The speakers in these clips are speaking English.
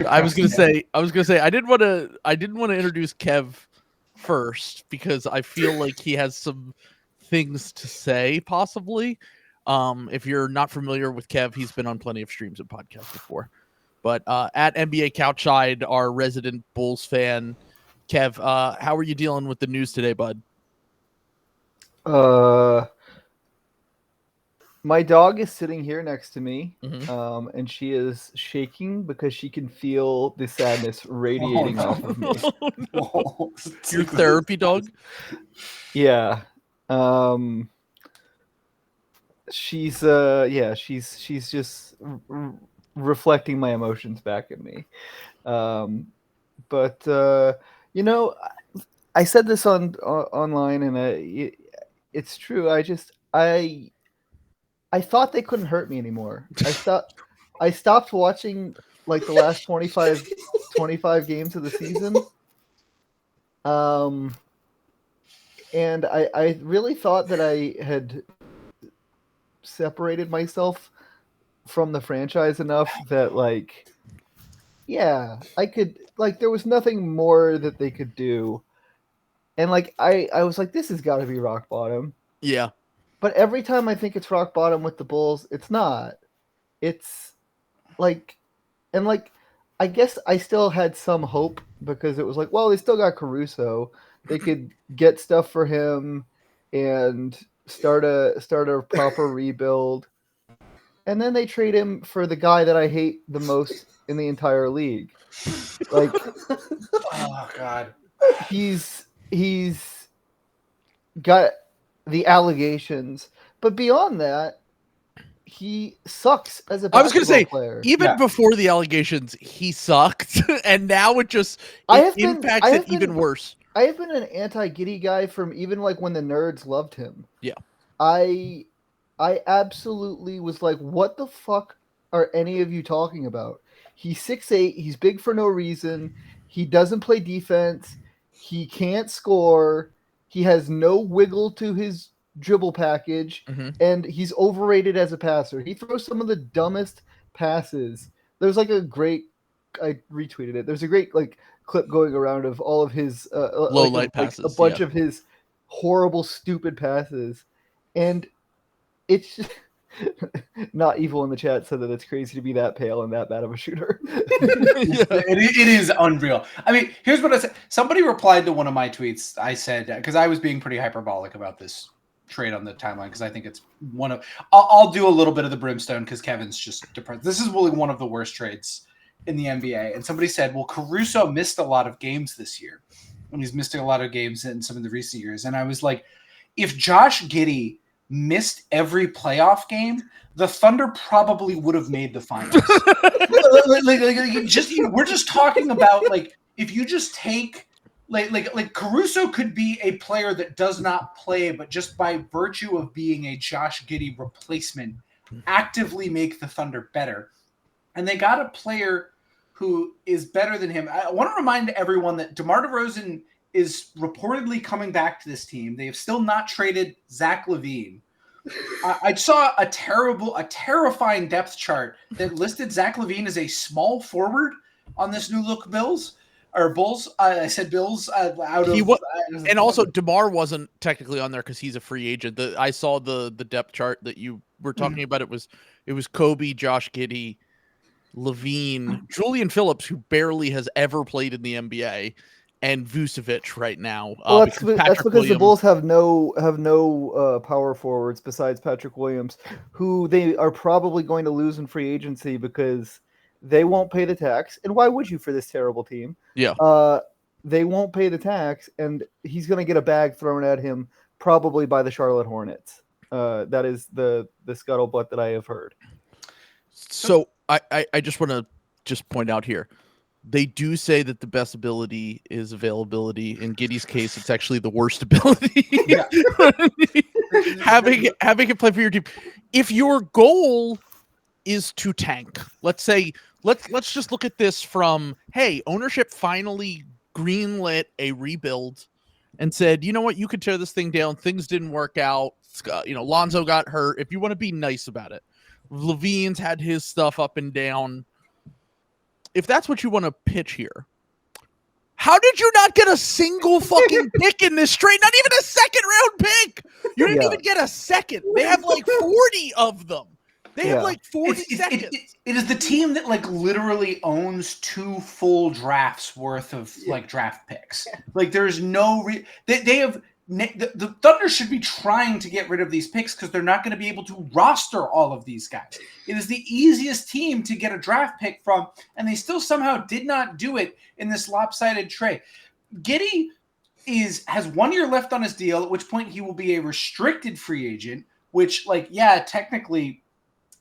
I was gonna say I didn't want to introduce Kev first because I feel like he has some things to say possibly. If you're not familiar with Kev, he's been on plenty of streams and podcasts before. But at NBA Couchside, our resident Bulls fan, Kev, how are you dealing with the news today, bud? My dog is sitting here next to me, Mhm. and she is shaking because she can feel the sadness radiating off of me. Oh, no. Your therapy dog? Yeah. She's she's just reflecting my emotions back at me. But you know, I said this online, and it's true. I thought they couldn't hurt me anymore. I stopped watching like the last 25 games of the season. And I really thought that I had separated myself from the franchise enough that I could, there was nothing more that they could do. And I was like, this has got to be rock bottom. Yeah. But every time I think it's rock bottom with the Bulls, it's not. It's I guess I still had some hope because it was like, well, they still got Caruso. They could get stuff for him and start a proper rebuild. And then they trade him for the guy that I hate the most in the entire league. Oh God. He's got the allegations, but beyond that, he sucks as a basketball I was going to say, player. even before the allegations, he sucked, and now it impacts it even worse. I have been an anti-Giddey guy from even when the nerds loved him. Yeah. I absolutely was like, what the fuck are any of you talking about? He's 6'8", he's big for no reason, he doesn't play defense, he can't score, he has no wiggle to his dribble package, and he's overrated as a passer. He throws some of the dumbest passes. There's I retweeted it. There's a great clip going around of all of his low light passes, a bunch of his horrible, stupid passes, and it's just, not evil in the chat said that it's crazy to be that pale and that bad of a shooter. It is unreal. I mean, here's what I said. Somebody replied to one of my tweets. I said, because I was being pretty hyperbolic about this trade on the timeline, because I think it's one of, I'll do a little bit of the brimstone because Kevin's just depressed. This is really one of the worst trades in the NBA. And somebody said, well, Caruso missed a lot of games this year, and he's missing a lot of games in some of the recent years. And I was like, if Josh Giddey missed every playoff game, the Thunder probably would have made the finals. We're just talking about if you just take Caruso could be a player that does not play, but just by virtue of being a Josh Giddey replacement, actively make the Thunder better. And they got a player who is better than him. I want to remind everyone that DeMar DeRozan is reportedly coming back to this team. They have still not traded Zach LaVine. I saw a terrifying depth chart that listed Zach LaVine as a small forward on this new look Bulls. I said Bills and also DeMar wasn't technically on there because he's a free agent. I saw the depth chart that you were talking about. It was Kobe, Josh Giddey, LaVine, Julian Phillips, who barely has ever played in the NBA, and Vucevic right now. Well, that's because the Bulls have no power forwards besides Patrick Williams, who they are probably going to lose in free agency because they won't pay the tax. And why would you for this terrible team? Yeah. They won't pay the tax, and he's going to get a bag thrown at him probably by the Charlotte Hornets. That is the scuttlebutt that I have heard. So I just want to point out here. They do say that the best ability is availability. In Giddey's case, it's actually the worst ability. having it play for your team. If your goal is to tank, let's just look at this from, hey, ownership finally greenlit a rebuild and said, you know what, you could tear this thing down. Things didn't work out. Lonzo got hurt. If you want to be nice about it, LaVine's had his stuff up and down. if that's what you want to pitch here, how did you not get a single fucking pick in this trade? Not even a second round pick. You didn't even get a second. They have like 40 of them. They have like 40 seconds. It is the team that like literally owns 2 full drafts worth of like draft picks. Like there's no they have the Thunder should be trying to get rid of these picks because they're not going to be able to roster all of these guys. It is the easiest team to get a draft pick from, and they still somehow did not do it in this lopsided trade. Giddey has 1 year left on his deal, at which point he will be a restricted free agent, which, like, yeah, technically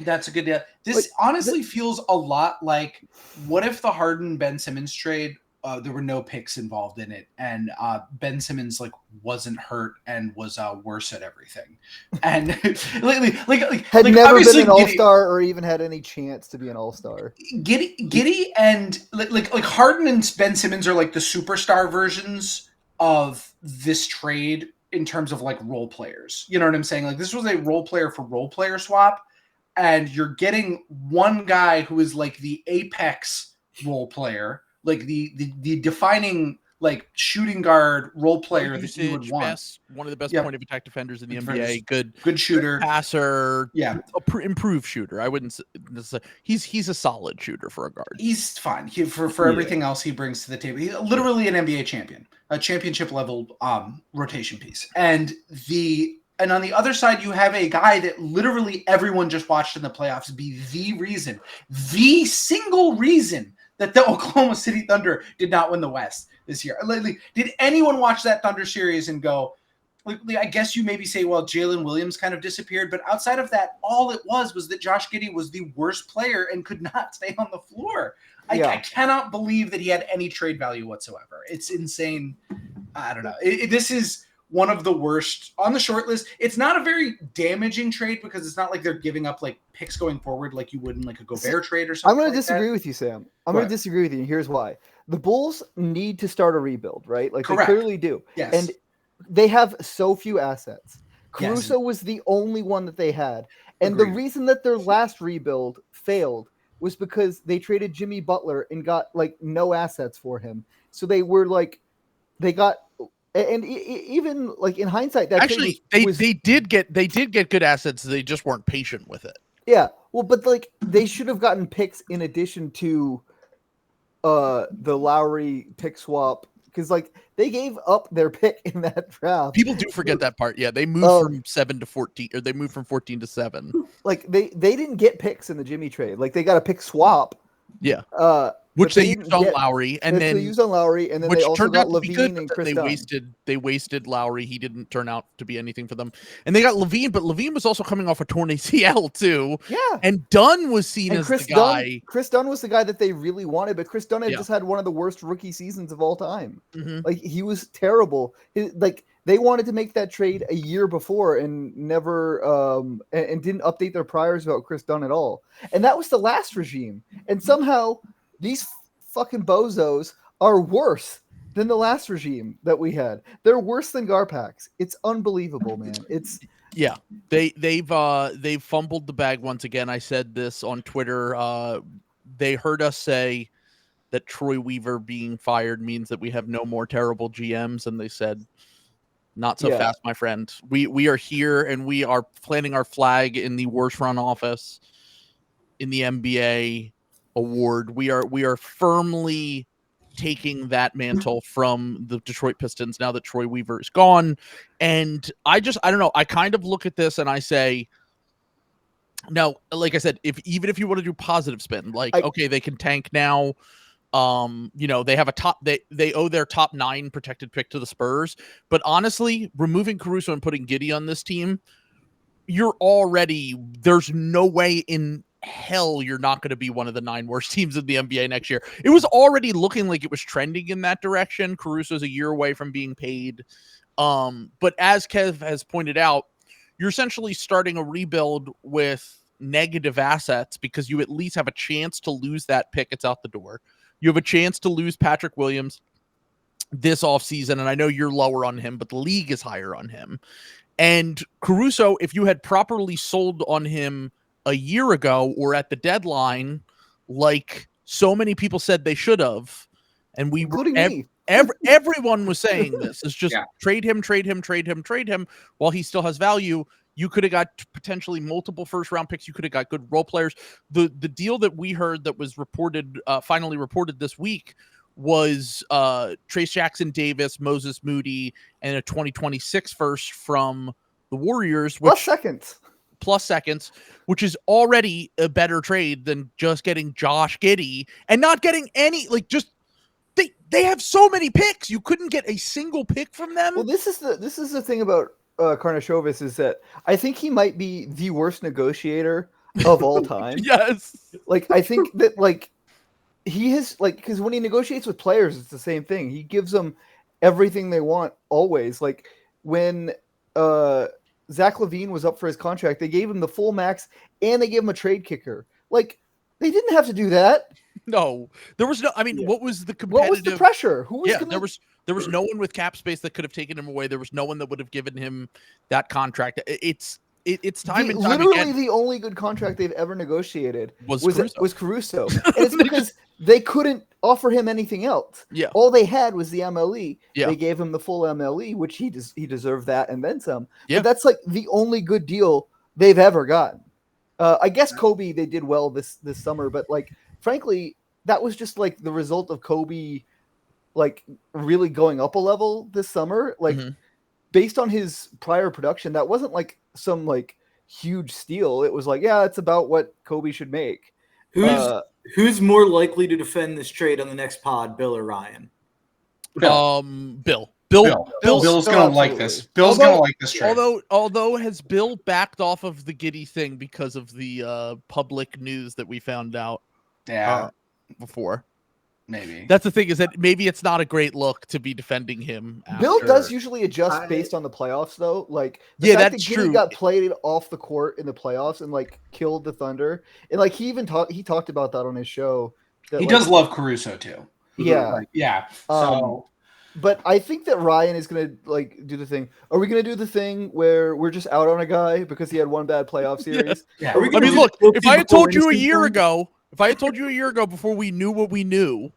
that's a good deal. This honestly feels a lot like, what if the Harden-Ben Simmons trade, there were no picks involved in it, and Ben Simmons like wasn't hurt and was worse at everything, and had never been an all-star or even had any chance to be an all-star. Giddey and like Harden and Ben Simmons are like the superstar versions of this trade in terms of like role players. You know what I'm saying? Like this was a role player for role player swap, and you're getting one guy who is like the apex role player. Like the defining like shooting guard role player that you would want. One of the best point of attack defenders in the NBA. Good shooter, good passer. Yeah, improved shooter. I wouldn't say he's a solid shooter for a guard. He's fine. For everything else he brings to the table. He's literally an NBA champion, a championship level rotation piece. And on the other side, you have a guy that literally everyone just watched in the playoffs be the single reason that the Oklahoma City Thunder did not win the West this year. Did anyone watch that Thunder series and go, I guess you maybe say, well, Jalen Williams kind of disappeared, but outside of that, all it was that Josh Giddey was the worst player and could not stay on the floor. I cannot believe that he had any trade value whatsoever. It's insane. I don't know. This is one of the worst on the short list. It's not a very damaging trade because it's not like they're giving up like picks going forward like you would in like a Gobert trade or something. I'm going to disagree with you, Sam. I'm going to disagree with you. And here's why. The Bulls need to start a rebuild, right? Like Correct. They clearly do. Yes. And they have so few assets. Caruso was the only one that they had. And the reason that their last rebuild failed was because they traded Jimmy Butler and got like no assets for him. So they were like, and even like in hindsight, that actually they did get good assets. They just weren't patient with it. Yeah, well, but like they should have gotten picks in addition to the Lowry pick swap because like they gave up their pick in that draft. People do forget that part. Yeah, they moved from 7 to 14, or they moved from 14 to 7. Like they didn't get picks in the Jimmy trade. Like they got a pick swap. Yeah. Which they used on Lowry, and then they used on Lowry, and then they also got LaVine and Chris Dunn. They wasted Lowry. He didn't turn out to be anything for them, and they got LaVine, but LaVine was also coming off a torn ACL too. Yeah, and Dunn was seen as the guy. Chris Dunn was the guy that they really wanted, but Chris Dunn had just had one of the worst rookie seasons of all time. Mm-hmm. Like he was terrible. They wanted to make that trade a year before and never and didn't update their priors about Chris Dunn at all. And that was the last regime. And somehow these fucking bozos are worse than the last regime that we had. They're worse than Garpax. It's unbelievable, man. They've fumbled the bag once again. I said this on Twitter. They heard us say that Troy Weaver being fired means that we have no more terrible GMs, and they said, not so fast, my friend. We are here, and we are planting our flag in the worst front office in the NBA award. We are firmly taking that mantle from the Detroit Pistons now that Troy Weaver is gone. And I don't know. I kind of look at this and I say, no, like I said, even if you want to do positive spin, like, okay, they can tank now. They have they owe their top 9 protected pick to the Spurs, but honestly, removing Caruso and putting Giddey on this team, there's no way in hell you're not going to be one of the 9 worst teams in the NBA next year. It was already looking like it was trending in that direction. Caruso's a year away from being paid. But as Kev has pointed out, you're essentially starting a rebuild with negative assets because you at least have a chance to lose that pick. It's out the door. You have a chance to lose Patrick Williams this offseason, and I know you're lower on him, but the league is higher on him. And Caruso, if you had properly sold on him a year ago or at the deadline, like so many people said they should have, and we were including me. everyone was saying this is just Yeah. trade him while he still has value. You could have got potentially multiple first round picks. You could have got good role players. The deal that we heard that was reported, finally reported this week, was Trace Jackson Davis, Moses Moody, and a 2026 first from the Warriors, which plus seconds, which is already a better trade than just getting Josh Giddey and not getting any, like, just they have so many picks. You couldn't get a single pick from them. Well, this is the thing about Karnisovas, is that I think he might be the worst negotiator of all time. Yes. Like, I think that, like, he has, like, because when he negotiates with players, it's the same thing. He gives them everything they want always. Like, when Zach LaVine was up for his contract, they gave him the full max and they gave him a trade kicker. Like, they didn't have to do that. No, there was no. I mean, what was the competitive? What was the pressure? Who was? Yeah, there was no one with cap space that could have taken him away. There was no one that would have given him that contract. It's time and time literally again. The only good contract they've ever negotiated was Caruso. And it's because they couldn't offer him anything else. Yeah, all they had was the MLE. Yeah, they gave him the full MLE, which he deserved that and then some. Yeah, but that's like the only good deal they've ever gotten. I guess Kobe, they did well this summer, but, like, frankly, that was just, like, the result of Kobe, like, really going up a level this summer. Like, based on his prior production, that wasn't, like, some, like, huge steal. It was like, yeah, it's about what Kobe should make. Who's more likely to defend this trade on the next pod, Bill or Ryan? Bill. Bill's gonna like this. Bill's gonna like this trade. Although has Bill backed off of the Giddey thing because of the public news that we found out before? Maybe that's the thing, is that maybe it's not a great look to be defending him. Bill does usually adjust based on the playoffs, though. Like, that's Giddey true. Got played off the court in the playoffs and, like, killed the Thunder, and, like, he talked about that on his show. That, he like, does love Caruso too. Yeah, yeah. So. But I think that Ryan is going to, like, do the thing. Are we going to do the thing where we're just out on a guy because he had one bad playoff series? Yeah. I mean, look, if I had told you a year ago before we knew what we knew,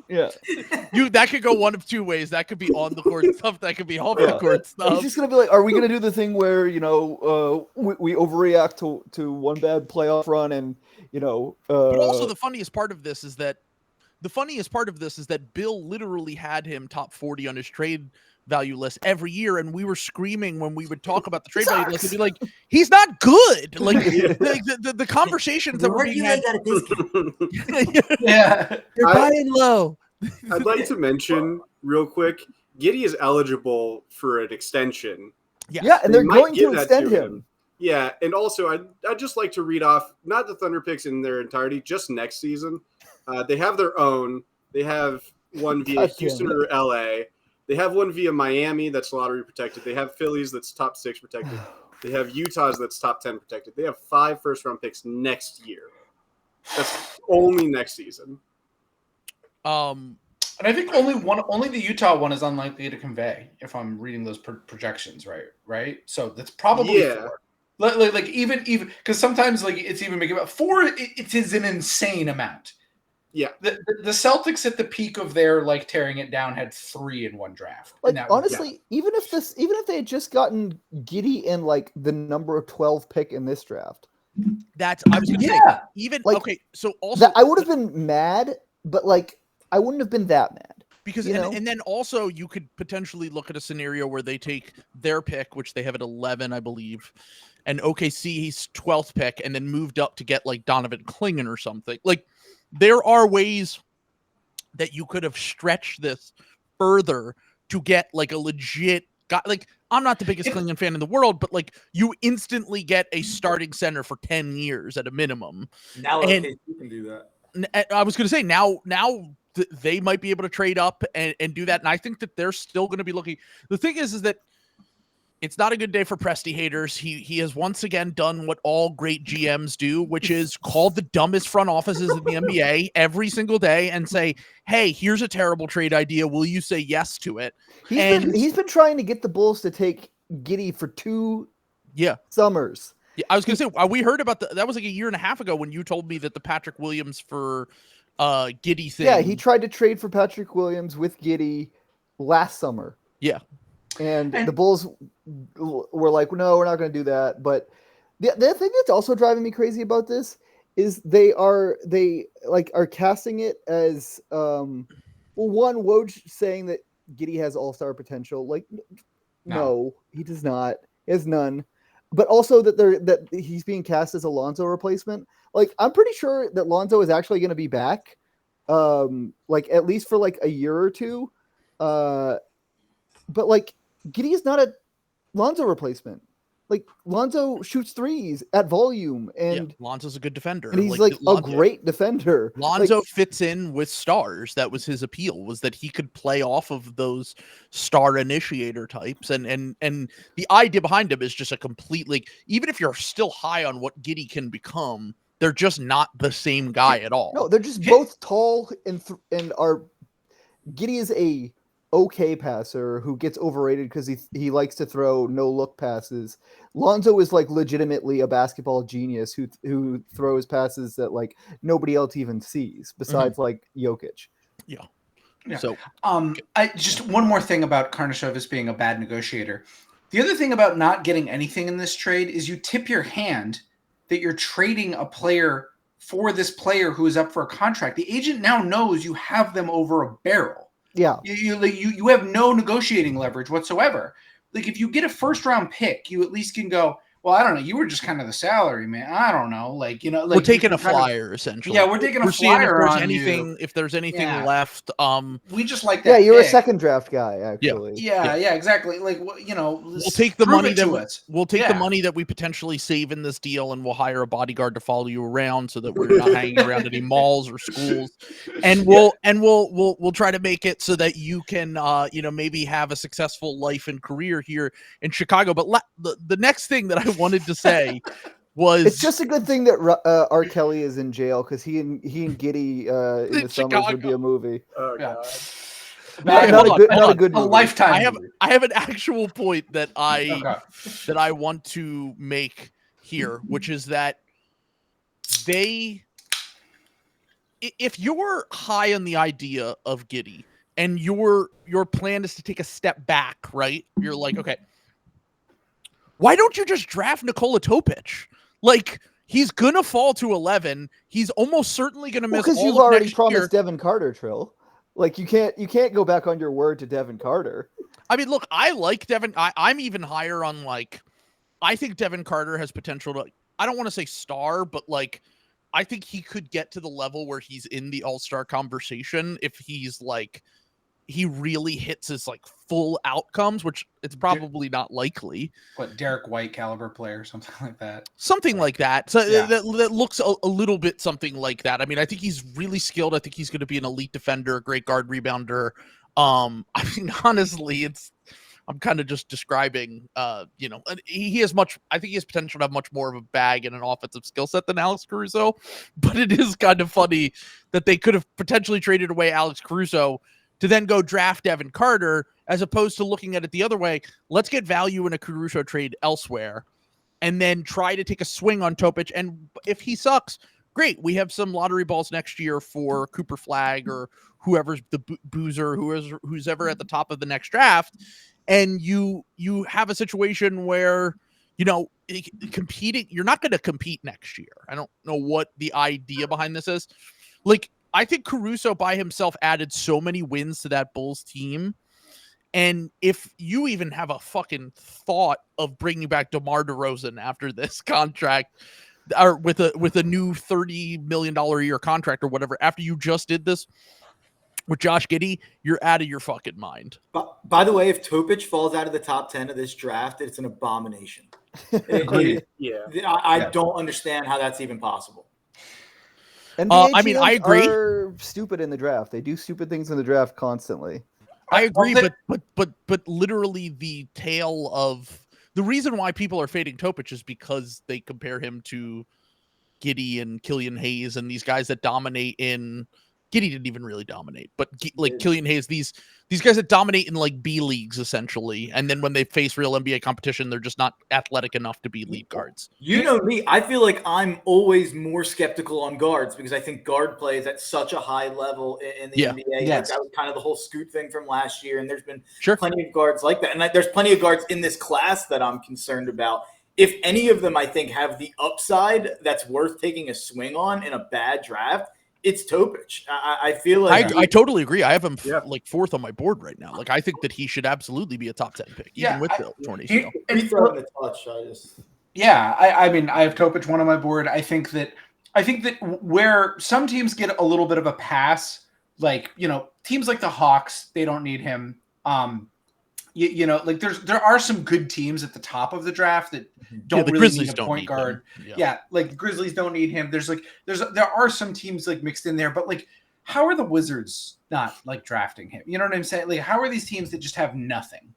that could go one of two ways. That could be on the court stuff. That could be off the court stuff. He's just going to be like, are we going to do the thing where, we overreact to one bad playoff run and, But also the funniest part of this is that Bill literally had him top 40 on his trade value list every year, and we were screaming when we would talk about the trade value list and be like, he's not good. Like, the conversations that were being had. You're buying low. I'd like to mention real quick, Giddey is eligible for an extension. Yeah, and they're going to extend him. Yeah, and also I'd just like to read off, not the Thunder picks in their entirety, just next season. They have their own. They have one via Houston or LA. They have one via Miami that's lottery protected. They have Phillies that's top 6 protected. They have Utah's that's top 10 protected. They have 5 first-round picks next year. That's only next season. And I think only the Utah one is unlikely to convey, if I'm reading those projections right. So that's probably 4. Like even because sometimes, like, it's even making about 4. It is an insane amount. Yeah, the Celtics at the peak of their, like, tearing it down had 3 in one draft. Like, honestly, even if they had just gotten Giddey in, like, the number 12 pick in this draft, I was going to say, even, like, okay. So also, I would have been mad, but, like, I wouldn't have been that mad. Because and then also you could potentially look at a scenario where they take their pick, which they have at 11, I believe, and OKC's 12th pick, and then moved up to get, like, Donovan Clingan or something. Like, there are ways that you could have stretched this further to get, like, a legit guy. Like, I'm not the biggest Clingan fan in the world, but, like, you instantly get a starting center for 10 years at a minimum. Now you can do that. I was going to say, now they might be able to trade up and do that. And I think that they're still going to be looking. The thing is that it's not a good day for Presti haters. He has once again done what all great GMs do, which is call the dumbest front offices in the NBA every single day and say, hey, here's a terrible trade idea. Will you say yes to it? He's been trying to get the Bulls to take Giddey for 2 summers. Yeah, I was going to say, we heard about that was like a year and a half ago when you told me that the Patrick Williams for Giddey thing. Yeah, he tried to trade for Patrick Williams with Giddey last summer. Yeah. And the Bulls were like, no, we're not going to do that. But the thing that's also driving me crazy about this is they are casting it as one, Woj saying that Giddey has all-star potential. Like, no, he does not. He has none. But also that he's being cast as a Lonzo replacement. Like, I'm pretty sure that Lonzo is actually going to be back, at least for like a year or two. But like, Giddey is not a Lonzo replacement. Like, Lonzo shoots threes at volume, and Lonzo's a good defender, and he's like a great defender. Lonzo fits in with stars. That was his appeal, was that he could play off of those star initiator types, and the idea behind him is just a completely, even if you're still high on what Giddey can become, they're just not the same guy at all. No, they're just both tall and are. Giddey is a okay passer who gets overrated because he likes to throw no-look passes. Lonzo is like legitimately a basketball genius who throws passes that like nobody else even sees besides like Jokic. Yeah. So I just one more thing about Karnisovas being a bad negotiator. The other thing about not getting anything in this trade is you tip your hand that you're trading a player for this player who is up for a contract. The agent now knows you have them over a barrel. Yeah, you have no negotiating leverage whatsoever. Like, if you get a first round pick, you at least can go, well, I don't know, you were just kind of the salary man. I don't know, like, like we're taking a flyer essentially. Yeah, we're taking a flyer on you. If there's anything left, we just like that. Yeah, you're pick. a second draft guy, actually. Yeah, exactly. Like, we'll take the money the money that we potentially save in this deal, and we'll hire a bodyguard to follow you around so that we're not hanging around any malls or schools, and we'll try to make it so that you can maybe have a successful life and career here in Chicago. But the next thing that I wanted to say was, it's just a good thing that R. Kelly is in jail, because he and Giddey in the summers would be a movie. Oh god. Not a good movie. A lifetime. I have an actual point that I want to make here, which is that if you're high on the idea of Giddey and your plan is to take a step back, right? You're like, okay, why don't you just draft Nikola Topic? Like, he's gonna fall to 11. He's almost certainly gonna miss. Because you've already promised Devin Carter, Trill. Like, you can't go back on your word to Devin Carter. I mean, look, I like Devin. I'm even higher on, like, I think Devin Carter has potential to, I don't want to say star, but like, I think he could get to the level where he's in the all-star conversation if he's like, he really hits his like full outcomes, which it's probably not likely. What, Derek White caliber player, something like that? Something like that. So that looks a little bit something like that. I mean, I think he's really skilled. I think he's going to be an elite defender, a great guard rebounder. I mean, honestly, I'm kind of just describing, he has I think he has potential to have much more of a bag and an offensive skill set than Alex Caruso, but it is kind of funny that they could have potentially traded away Alex Caruso to then go draft Devin Carter, as opposed to looking at it the other way. Let's get value in a Caruso trade elsewhere and then try to take a swing on Topic. And if he sucks, great. We have some lottery balls next year for Cooper Flagg or whoever's the boozer, who's ever at the top of the next draft. And you have a situation where, competing, you're not going to compete next year. I don't know what the idea behind this is. Like, I think Caruso by himself added so many wins to that Bulls team. And if you even have a fucking thought of bringing back DeMar DeRozan after this contract, or with a new $30 million a year contract or whatever, after you just did this with Josh Giddey, you're out of your fucking mind. By the way, if Topic falls out of the top 10 of this draft, it's an abomination. I don't understand how that's even possible. NBA I mean, I agree. Are stupid in the draft. They do stupid things in the draft constantly. I agree, but literally the tale of the reason why people are fading Topic is because they compare him to Giddey and Killian Hayes and these guys that dominate in Giddey didn't even really dominate, but like Killian Hayes, these guys that dominate in like B leagues essentially, and then when they face real NBA competition, they're just not athletic enough to be lead guards. You know me, I feel like I'm always more skeptical on guards because I think guard play is at such a high level in the NBA. Yes. Like, that was kind of the whole Scoot thing from last year, and there's been Sure. plenty of guards like that, and there's plenty of guards in this class that I'm concerned about. If any of them, I think, have the upside that's worth taking a swing on in a bad draft, it's Topic. I feel like I totally agree. I have him Yeah. like 4th on my board right now. Like I think that he should absolutely be a top 10 pick, even with the torn ACL. free throw in the touch. I mean, I have Topic 1 on my board. I think that where some teams get a little bit of a pass, like, you know, teams like the Hawks, they don't need him. You know, like there are some good teams at the top of the draft that don't the really Grizzlies need a don't point need guard. him. Yeah, like the Grizzlies don't need him. There are some teams like mixed in there, but like, how are the Wizards not like drafting him? You know what I'm saying? Like, how are these teams that just have nothing?